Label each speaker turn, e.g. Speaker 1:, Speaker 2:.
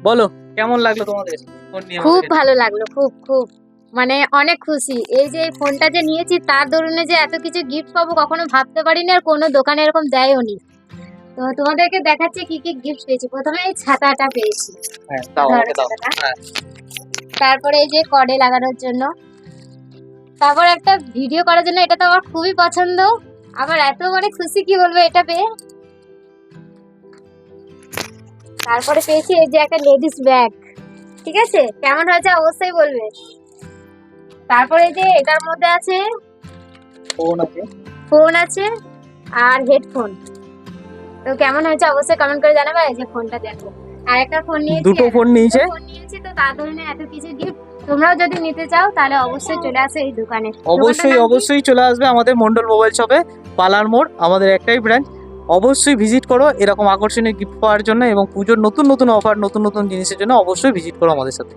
Speaker 1: বলো কেমন লাগলো তোমাদের ফোন নিয়ে?
Speaker 2: খুব ভালো লাগলো, খুব খুব মানে অনেক খুশি। এই যে এই ফোনটা যে নিয়েছি তার দরুনে যে এত কিছু গিফট পাবো কখনো ভাবতে পারিনি, আর কোনো দোকানে এরকম দেয়ও নি। তো তোমাদেরকে দেখাচ্ছি কি কি গিফট পেয়েছি। প্রথমে এই ছাতাটা পেয়েছি,
Speaker 1: হ্যাঁ দাও আমাকে দাও।
Speaker 2: ছাতাটা।
Speaker 1: হ্যাঁ
Speaker 2: তারপরে এই যে কর্ডে লাগানোর জন্য, তারপর একটা ভিডিও করার জন্য, এটা তো আমার খুবই পছন্দ। আবার এত মানে খুশি কি বলবো এটা পেয়ে। তারপরে পেয়েছি এই যে একটা লেডিস ব্যাগ, ঠিক আছে, কেমন হয়েছে অবশ্যই বলবে। তারপরে এই যে এটার মধ্যে আছে
Speaker 1: ফোন আছে।
Speaker 2: ফোন আছে আর হেডফোন। তো কেমন হয়েছে অবশ্যই কমেন্ট করে জানাবে। এই যে ফোনটা দেখো, আর একটা ফোন নিয়েছি,
Speaker 1: দুটো ফোন নিয়েছে।
Speaker 2: ফোন নিয়েছি, তো তার জন্য এত কিছু গিফট। তোমরাও যদি নিতে চাও তাহলে অবশ্যই চলে আসো এই দোকানে।
Speaker 1: অবশ্যই অবশ্যই চলে আসবে আমাদের মন্ডল মোবাইল শপে, পালার মোড়, আমাদের একটাই ব্রাঞ্চ। অবশ্যই ভিজিট করো এরকম আকর্ষণীয় গিফট পাওয়ার জন্য, এবং পুজোর নতুন নতুন অফার, নতুন নতুন জিনিসের জন্য অবশ্যই ভিজিট করো আমাদের সাথে।